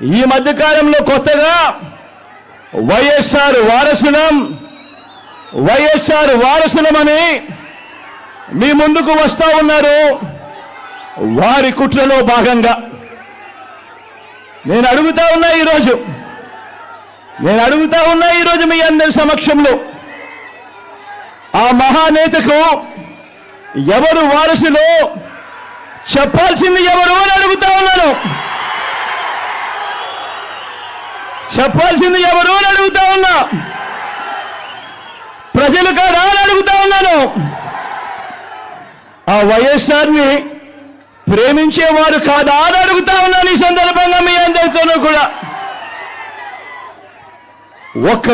ఈ మధ్య కాలంలో కొత్తగా వైఎస్ఆర్ వారసులమని మీ ముందుకు వస్తా ఉన్నారు. వారి కుట్రలో భాగంగా నేను అడుగుతా ఉన్నా ఈరోజు మీ అందరి సమక్షంలో ఆ మహానేతకు ఎవరు వారసులో చెప్పాల్సింది ఎవరు అని అడుగుతా ఉన్నాను. చెప్పాల్సింది ఎవరు అని అడుగుతా ఉన్నా. ప్రజలు కాదా అని అడుగుతా ఉన్నాను. ఆ వైఎస్ఆర్ని ప్రేమించేవారు కాదా అని అడుగుతా ఉన్నాను. ఈ సందర్భంగా మీ అందరితోనూ కూడా ఒక్క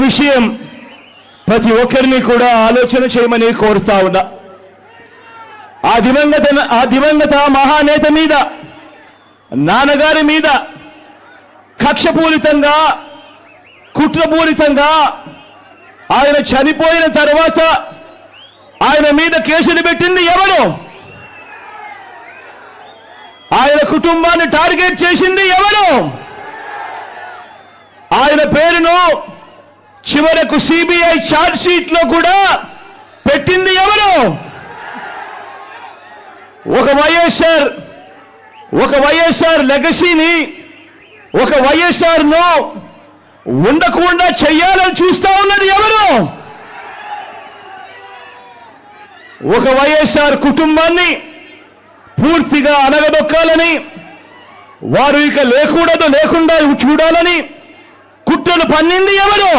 విషయం ప్రతి ఒక్కరిని కూడా ఆలోచన చేయమని కోరుతా ఉన్నా. ఆ దివంగత మహానేత మీద, నాన్నగారి మీద కక్షపూరితంగా, కుట్రపూరితంగా ఆయన చనిపోయిన తర్వాత ఆయన మీద కేసులు పెట్టింది ఎవరు? ఆయన కుటుంబాన్ని టార్గెట్ చేసింది ఎవరు? ఆయన పేరును చివరకు సిబిఐ ఛార్జ్ షీట్ లో కూడా పెట్టింది ఎవరు? ఒక వైఎస్ఆర్ లెగసీని, ఒక వైఎస్ఆర్ ను ఉండకుండా చెయ్యాలని చూస్తా ఉన్నది ఎవరు? ఒక వైఎస్ఆర్ కుటుంబాన్ని పూర్తిగా అనగదొక్కాలని, వారు ఇక లేకుండా చూడాలని కుట్రలు పన్నింది ఎవరు?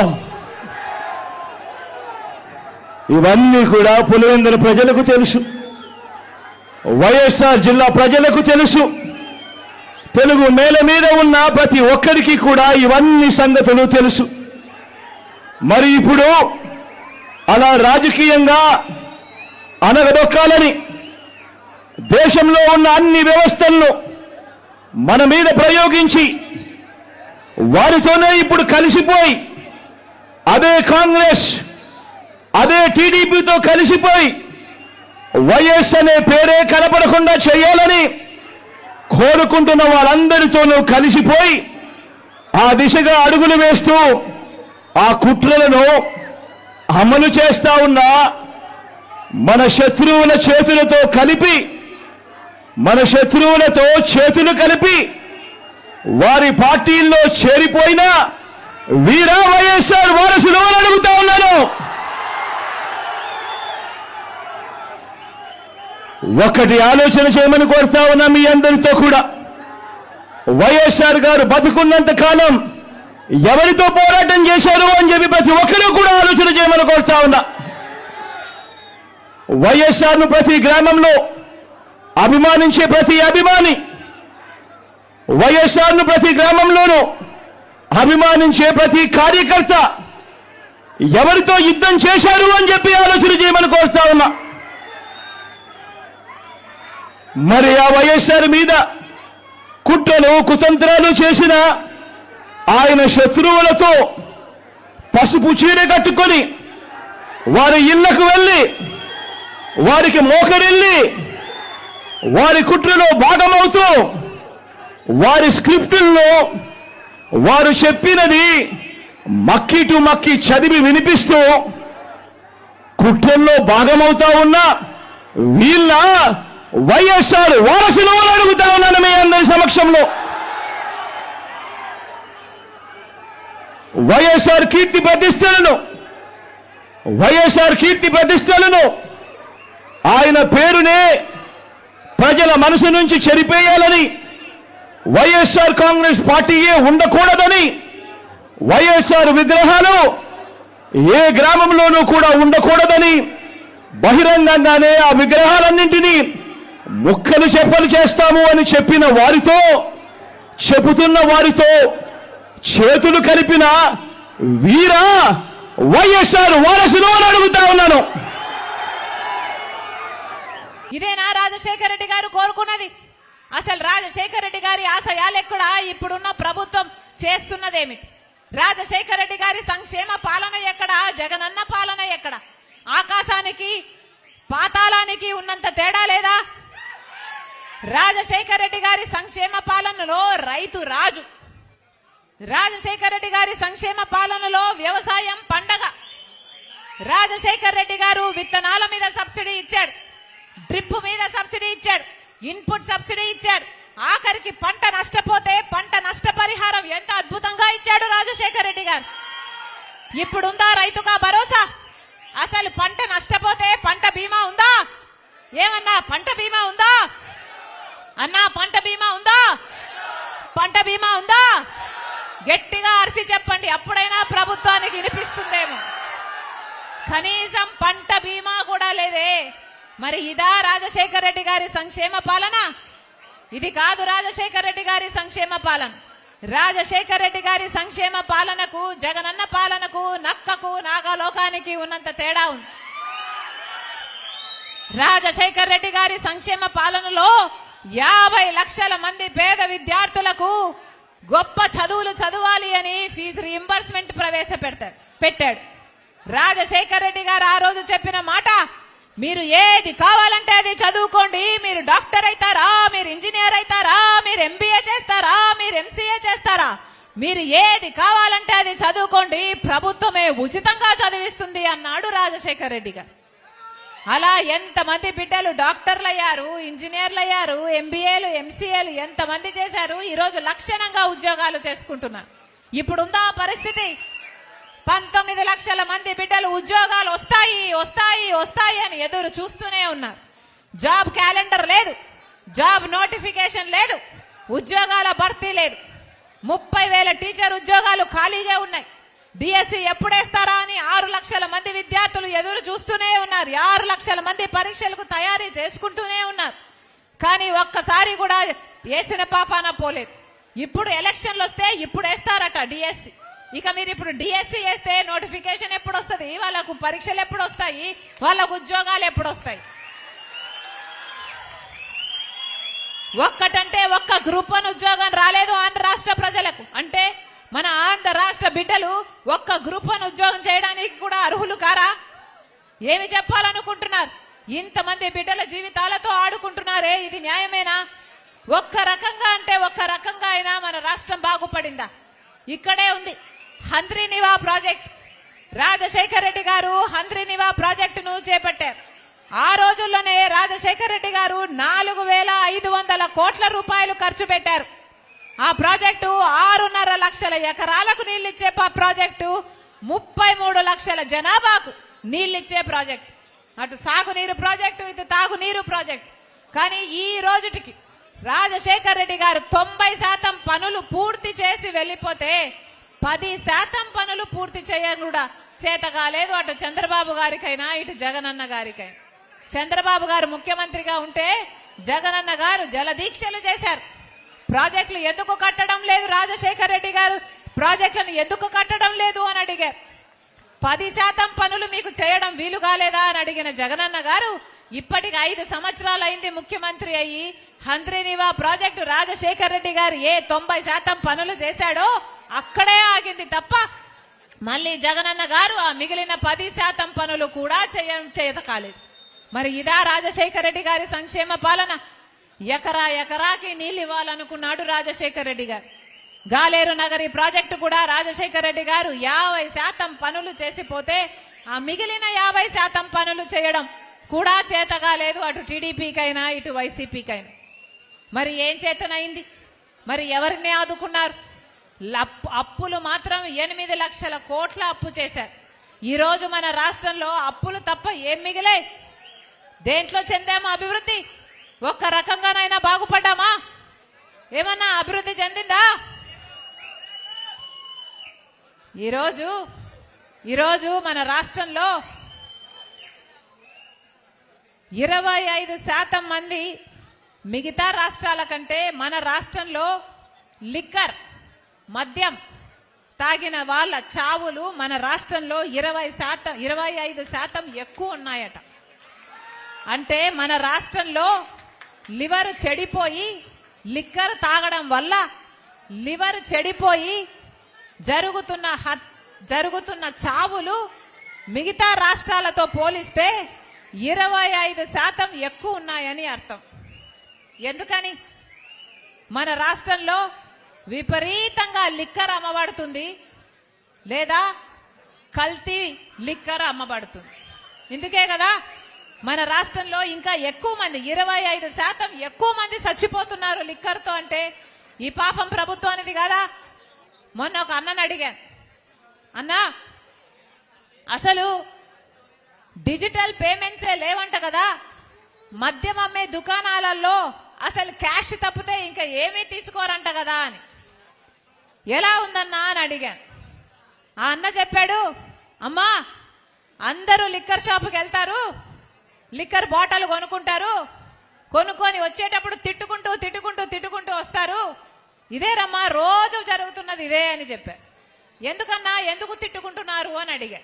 ఇవన్నీ కూడా పులివెందుల ప్రజలకు తెలుసు, వైఎస్ఆర్ జిల్లా ప్రజలకు తెలుసు, తెలుగు నేల మీద ఉన్న ప్రతి ఒక్కరికి కూడా ఇవన్నీ సంగతులు తెలుసు. మరి ఇప్పుడు అలా రాజకీయంగా అనగదొక్కాలని దేశంలో ఉన్న అన్ని వ్యవస్థలను మన మీద ప్రయోగించి వారితోనే ఇప్పుడు కలిసిపోయి అదే కాంగ్రెస్, అదే టీడీపీతో కలిసిపోయి వైఎస్ అనే పేరే కనపడకుండా చేయాలని కోరుకుంటున్న వాళ్ళందరితోనూ కలిసిపోయి ఆ దిశగా అడుగులు వేస్తూ ఆ కుట్రలను అమలు చేస్తా ఉన్న మన శత్రువుల చేతులతో చేతులు కలిపి వారి పార్టీల్లో చేరిపోయిన వీరా వైఎస్ఆర్ వారసులు అని అడుగుతా ఉన్నాను. ఒకటి ఆలోచన చేయమని కోరుతా ఉన్నా మీ అందరితో కూడా. వైఎస్ఆర్ గారు బతుకున్నంత కాలం ఎవరితో పోరాటం చేశారు అని చెప్పి ప్రతి ఒక్కరూ కూడా ఆలోచన చేయమని కోరుతా ఉన్నా. వైఎస్ఆర్ను ప్రతి గ్రామంలో అభిమానించే ప్రతి అభిమాని, వైఎస్ఆర్ను ప్రతి గ్రామంలోనూ అభిమానించే ప్రతి కార్యకర్త ఎవరితో యుద్ధం చేశారు అని చెప్పి ఆలోచన చేయమని కోరుతా ఉన్నా. మరి ఆ వైఎస్ఆర్ మీద కుట్రలు, కుతంత్రాలు చేసిన ఆయన శత్రువులతో పసుపు చీర కట్టుకొని వారి ఇళ్లకు వెళ్ళి వారికి మోకరిల్లి వారి కుట్రలో భాగమవుతూ వారి స్క్రిప్టుల్లో వారు చెప్పినది మక్కి చదివి వినిపిస్తూ కుట్రల్లో భాగమవుతా ఉన్న వీళ్ళ వైఎస్ఆర్ వారసులు అడుగుతా ఉన్నాను మీ అందరి సమక్షంలో. వైఎస్ఆర్ కీర్తి ప్రతిష్టలను ఆయన పేరునే ప్రజల మనసు నుంచి చెరిపేయాలని, వైఎస్ఆర్ కాంగ్రెస్ పార్టీయే ఉండకూడదని, వైఎస్ఆర్ విగ్రహాలు ఏ గ్రామంలోనూ కూడా ఉండకూడదని బహిరంగంగానే ఆ విగ్రహాలన్నింటినీ ముక్కలు చెప్పలు చేస్తాము అని చెబుతున్న వారితో చేతులు కలిపిన వీరా వైఎస్ఆర్ వారసులు అని అడుగుతా ఉన్నాను. ఇదేనా రాజశేఖర రెడ్డి గారు కోరుకున్నది? అసలు రాజశేఖర రెడ్డి గారి ఆశయాలు ఎక్కడ? ఇప్పుడున్న ప్రభుత్వం చేస్తున్నదేమిటి? రాజశేఖర రెడ్డి గారి సంక్షేమ పాలన ఎక్కడ? జగనన్న పాలన ఎక్కడ? ఆకాశానికి పాతాళానికి ఉన్నంత తేడా లేదా? రాజశేఖర రెడ్డి గారి సంక్షేమ పాలనలో రైతు రాజు, రాజశేఖర రెడ్డి గారి సంక్షేమ పాలనలో వ్యవసాయం పండగ. రాజశేఖర రెడ్డి గారు విత్తనాల మీద సబ్సిడీ ఇచ్చాడు, డ్రిప్ మీద సబ్సిడీ ఇచ్చాడు, ఇన్పుట్ సబ్సిడీ ఇచ్చాడు, ఆఖరికి పంట నష్టపోతే పంట నష్టపరిహారం ఎంత అద్భుతంగా ఇచ్చాడు రాజశేఖర రెడ్డి గారు. ఇప్పుడుందా రైతుగా భరోసా? అసలు పంట నష్టపోతే పంట బీమా ఉందా? ఏమన్నా పంట బీమా ఉందా అన్నా? పంట బీమా ఉందా? పంట బీమా ఉందా? గట్టిగా అరిచి చెప్పండి, అప్పుడైనా ప్రభుత్వానికి వినిపిస్తుందేమో. కనీసం పంట బీమా కూడా లేదే. మరి ఇదా రాజశేఖర రెడ్డి గారి సంక్షేమ పాలన? ఇది కాదు రాజశేఖర రెడ్డి గారి సంక్షేమ పాలన. రాజశేఖర రెడ్డి గారి సంక్షేమ పాలనకు జగనన్న పాలనకు నక్కకు నాగలోకానికి ఉన్నంత తేడా ఉంది. రాజశేఖర రెడ్డి గారి సంక్షేమ పాలనలో 50 లక్షల మంది పేద విద్యార్థులకు గొప్ప చదువులు చదవాలి అని ఫీజు రీయింబర్స్మెంట్ పెట్టాడు. రాజశేఖర రెడ్డి గారు ఆ రోజు చెప్పిన మాట, మీరు ఏది కావాలంటే అది చదువుకోండి, మీరు డాక్టర్ అవుతారా, మీరు ఇంజనీర్ అవుతారా, మీరు ఎంబీఏ చేస్తారా, మీరు ఎంసీఏ చేస్తారా, మీరు ఏది కావాలంటే అది చదువుకోండి, ప్రభుత్వమే ఉచితంగా చదివిస్తుంది అన్నాడు రాజశేఖర రెడ్డి గారు. అలా ఎంతమంది బిడ్డలు డాక్టర్లు అయ్యారు, ఇంజనీర్లు అయ్యారు, ఎంబీఏలు ఎంసీఏలు ఎంతమంది చేశారు. ఈరోజు లక్షణంగా ఉద్యోగాలు చేసుకుంటున్నారు. ఇప్పుడుందా పరిస్థితి? 19 లక్షల మంది బిడ్డలు ఉద్యోగాలు వస్తాయి వస్తాయి వస్తాయి అని ఎదురు చూస్తూనే ఉన్నారు. జాబ్ క్యాలెండర్ లేదు, జాబ్ నోటిఫికేషన్ లేదు, ఉద్యోగాల భర్తీ లేదు. 30,000 టీచర్ ఉద్యోగాలు ఖాళీగా ఉన్నాయి. డిఎస్సి ఎప్పుడేస్తారా అని 6 లక్షల మంది విద్యార్థులు ఎదురు చూస్తూనే ఉన్నారు. 6 లక్షల మంది పరీక్షలకు తయారీ చేసుకుంటూనే ఉన్నారు. కానీ ఒక్కసారి కూడా వేసిన పాపాన పోలేదు. ఇప్పుడు ఎలక్షన్లు వస్తే ఇప్పుడు వేస్తారట డిఎస్సి. ఇక మీరు ఇప్పుడు డిఎస్సి వేస్తే నోటిఫికేషన్ ఎప్పుడు వస్తుంది, వాళ్ళకు పరీక్షలు ఎప్పుడు వస్తాయి, వాళ్ళకు ఉద్యోగాలు ఎప్పుడు వస్తాయి? ఒక్కటంటే ఒక్క గ్రూప్ 1 ఉద్యోగం రాలేదు ఆంధ్ర రాష్ట్ర ప్రజలకు. అంటే మన ఆంధ్ర రాష్ట్ర బిడ్డలు ఒక్క గ్రూప్ 1 ఉద్యోగం చేయడానికి కూడా అర్హులు కారా? ఏమి చెప్పాలనుకుంటున్నారు? ఇంతమంది బిడ్డల జీవితాలతో ఆడుకుంటున్నారే, ఇది న్యాయమేనా? ఒక్క రకంగా అంటే ఒక్క రకంగా అయినా మన రాష్ట్రం బాగుపడిందా? ఇక్కడే ఉంది హంద్రీనివా ప్రాజెక్ట్. రాజశేఖర రెడ్డి గారు హంద్రీనివా ప్రాజెక్టును చేపట్టారు. ఆ రోజుల్లోనే రాజశేఖర రెడ్డి గారు 4,500 కోట్ల రూపాయలు ఖర్చు పెట్టారు. ఆ ప్రాజెక్టు 6.5 లక్షల ఎకరాలకు నీళ్లిచ్చే ప్రాజెక్టు, 33 లక్షల జనాభాకు నీళ్లిచ్చే ప్రాజెక్టు. అటు సాగునీరు ప్రాజెక్టు, ఇటు తాగునీరు ప్రాజెక్టు. కానీ ఈ రోజుటికి రాజశేఖర రెడ్డి గారు 90% పనులు పూర్తి చేసి వెళ్లిపోతే 10% పనులు పూర్తి చేయడం కూడా చేత కాలేదు అటు చంద్రబాబు గారికైనా ఇటు జగనన్న గారికైనా. చంద్రబాబు గారు ముఖ్యమంత్రిగా ఉంటే జగనన్న గారు జలదీక్షలు చేశారు. ప్రాజెక్టులు ఎందుకు కట్టడం లేదు, రాజశేఖర రెడ్డి గారు ప్రాజెక్టులను ఎందుకు కట్టడం లేదు అని అడిగారు. 10% పనులు మీకు చేయడం వీలు కాలేదా అని అడిగిన జగనన్న గారు ఇప్పటికి 5 సంవత్సరాలు అయింది ముఖ్యమంత్రి అయ్యి, హంద్రీనివా ప్రాజెక్టు రాజశేఖర రెడ్డి గారు ఏ 90% పనులు చేశాడో అక్కడే ఆగింది తప్ప మళ్ళీ జగనన్న గారు ఆ మిగిలిన 10% పనులు కూడా చేత కాలేదు. మరి ఇదా రాజశేఖర రెడ్డి గారి సంక్షేమ పాలన? ఎకరాకి నీళ్ళు ఇవ్వాలనుకున్నాడు రాజశేఖర రెడ్డి గారు. గాలేరు నగరి ప్రాజెక్టు కూడా రాజశేఖర రెడ్డి గారు 50% పనులు చేసిపోతే ఆ మిగిలిన 50% పనులు చేయడం కూడా చేత కాలేదు అటు టీడీపీకైనా ఇటు వైసీపీకైనా. మరి ఏం చేతనైంది? మరి ఎవరిని ఆదుకున్నారు? అప్పులు మాత్రం 8 లక్షల కోట్ల అప్పు చేశారు. ఈ రోజు మన రాష్ట్రంలో అప్పులు తప్ప ఏం మిగిలే? దేంట్లో చెందామా అభివృద్ధి? ఒక్క రకంగానైనా బాగుపడ్డామా? ఏమన్నా అభివృద్ధి చెందిందా? ఈరోజు మన రాష్ట్రంలో 25% మంది మిగతా రాష్ట్రాల కంటే మన రాష్ట్రంలో లిక్కర్ మద్యం తాగిన వాళ్ళ చావులు మన రాష్ట్రంలో 25% ఎక్కువ ఉన్నాయట. అంటే మన రాష్ట్రంలో లివర్ చెడిపోయి లిక్కర్ తాగడం వల్ల లివర్ చెడిపోయి జరుగుతున్న చావులు మిగతా రాష్ట్రాలతో పోలిస్తే 25% ఎక్కువ ఉన్నాయని అర్థం. ఎందుకని? మన రాష్ట్రంలో విపరీతంగా లిక్కర్ అమ్మబడుతుంది, లేదా కల్తీ లిక్కర్ అమ్మబడుతుంది. ఇందుకే కదా మన రాష్ట్రంలో ఇంకా ఎక్కువ మంది 25% ఎక్కువ మంది చచ్చిపోతున్నారు లిక్కర్తో. అంటే ఈ పాపం ప్రభుత్వానిది కదా. మొన్న ఒక అన్నని అడిగాను, అన్నా అసలు డిజిటల్ పేమెంట్సే లేవంట కదా, మద్యం అమ్మే దుకాణాలలో అసలు క్యాష్ తప్పితే ఇంకా ఏమీ తీసుకోరంట కదా అని. ఎలా ఉందన్నా అని అడిగాను. ఆ అన్న చెప్పాడు, అమ్మా అందరూ లిక్కర్ షాపుకి వెళ్తారు, లిక్కర్ బాటిల్ కొనుక్కుంటారు, కొనుక్కొని వచ్చేటప్పుడు తిట్టుకుంటూ వస్తారు. ఇదేరమ్మా రోజు జరుగుతున్నది ఇదే అని చెప్పారు. ఎందుకన్నా ఎందుకు తిట్టుకుంటున్నారు అని అడిగా.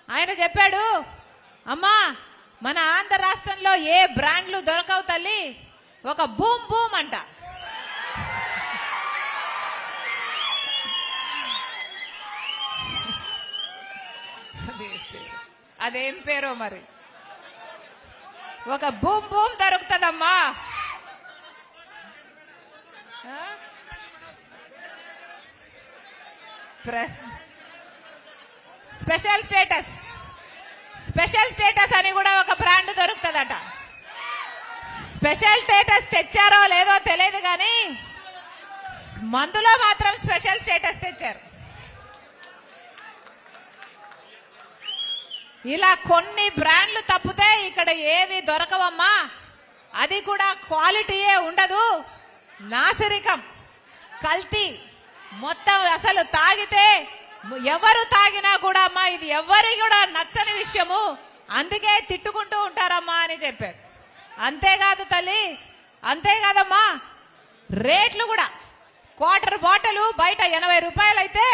ఆయన చెప్పాడు, అమ్మా మన ఆంధ్ర రాష్ట్రంలో ఏ బ్రాండ్లు దొరకవు తల్లి, ఒక బూమ్ బూమ్ అంట. అదేం పేరో మరి, ఒక బూమ్ బూమ్ దొరుకుతుందమ్మా. స్పెషల్ స్టేటస్ అని కూడా ఒక బ్రాండ్ దొరుకుతుందట. స్పెషల్ స్టేటస్ తెచ్చారో లేదో తెలియదు కానీ మందులో మాత్రం స్పెషల్ స్టేటస్ తెచ్చారు. ఇలా కొన్ని బ్రాండ్లు తప్పితే ఇక్కడ ఏవి దొరకవమ్మా. అది కూడా క్వాలిటీయే ఉండదు, నాసిరికం, కల్తీ మొత్తం. అసలు తాగితే ఎవరు తాగినా కూడా అమ్మా ఇది ఎవరి కూడా నచ్చని విషయము, అందుకే తిట్టుకుంటూ ఉంటారమ్మా అని చెప్పాడు. అంతేకాదు తల్లి, అంతేకాదమ్మా రేట్లు కూడా. క్వార్టర్ బాటిల్ బయట 80 రూపాయలు అయితే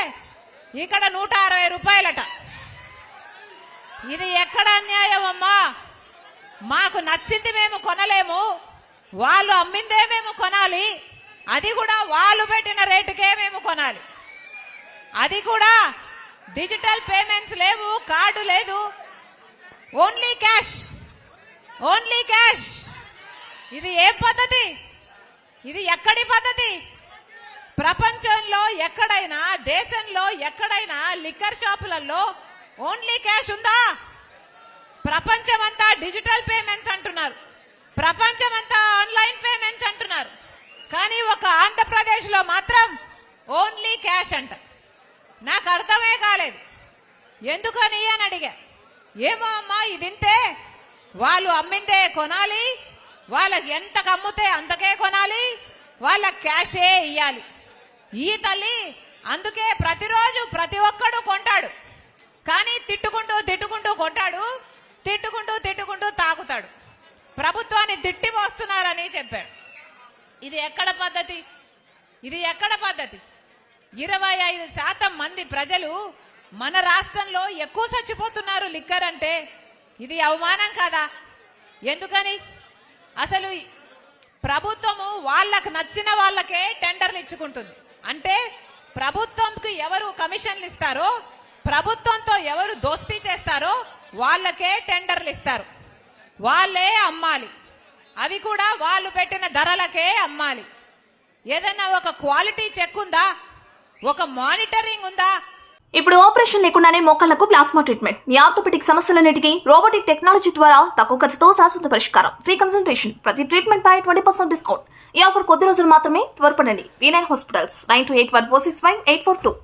ఇక్కడ 160 రూపాయలట. ఇది ఎక్కడ అన్యాయం అమ్మా? మాకు నచ్చింది మేము కొనలేము, వాళ్ళు అమ్మిందే మేము కొనాలి, అది కూడా వాళ్ళు పెట్టిన రేటుకే మేము కొనాలి. అది కూడా డిజిటల్ పేమెంట్స్ లేవు, కార్డు లేదు, ఓన్లీ క్యాష్. ఇది ఏ పద్ధతి? ఇది ఎక్కడి పద్ధతి? ప్రపంచంలో ఎక్కడైనా, దేశంలో ఎక్కడైనా లిక్కర్ షాపులలో ఓన్లీ క్యాష్ ఉందా? ప్రపంచమంతా డిజిటల్ పేమెంట్స్ అంటున్నారు, ప్రపంచమంతా ఆన్లైన్ పేమెంట్స్ అంటున్నారు, కానీ ఒక ఆంధ్రప్రదేశ్ లో మాత్రం ఓన్లీ క్యాష్ అంట. నాకు అర్థమే కాలేదు ఎందుకని అని అడిగా. ఏమో అమ్మా ఇదింతే, వాళ్ళు అమ్మిందే కొనాలి, వాళ్ళకి ఎంతకు అమ్ముతే అంతకే కొనాలి, వాళ్ళ క్యాషే ఇయ్యాలి. ఈ తల్లి అందుకే ప్రతిరోజు ప్రతి ఒక్కడు కొంటాడు, కానీ తిట్టుకుంటూ కొంటాడు, తిట్టుకుంటూ తాగుతాడు. ప్రభుత్వాన్ని తిట్టి పోస్తున్నారని చెప్పాడు. ఇది ఎక్కడ పద్ధతి? 25% మంది ప్రజలు మన రాష్ట్రంలో ఎక్కువ చచ్చిపోతున్నారు లిక్కర్ అంటే ఇది అవమానం కాదా? ఎందుకని? అసలు ప్రభుత్వము వాళ్ళకు నచ్చిన వాళ్ళకే టెండర్లు ఇచ్చుకుంటుంది. అంటే ప్రభుత్వంకు ఎవరు కమిషన్లు ఇస్తారో, ప్రభుత్వంతో ఎవరు దోస్తీ చేస్తారో వాళ్ళకే టెండర్లు ఇస్తారు, వాళ్ళే అమ్మాలి, అవి కూడా వాళ్ళు పెట్టిన ధరలకే అమ్మాలి. ఏదైనా ఒక క్వాలిటీ చెక్ ఉందా? ఒక మానిటరింగ్ ఉందా? ఇప్పుడు ఆపరేషన్ లేకుండానే మోకాళ్లకు ప్లాస్మా ట్రీట్మెంట్. మీ ఆర్థోపెటిక్ సమస్యలన్నిటికీ రోబోటిక్ టెక్నాలజీ ద్వారా తక్కువ ఖర్చుతో శాశ్వత పరిష్కారం. ఫ్రీ కన్సల్టేషన్, ప్రతి ట్రీట్మెంట్ పై 20% డిస్కౌంట్. ఈ ఆఫర్ కొద్ది రోజులు మాత్రమే, త్వరపడండి. V9 hospitals 9281465842.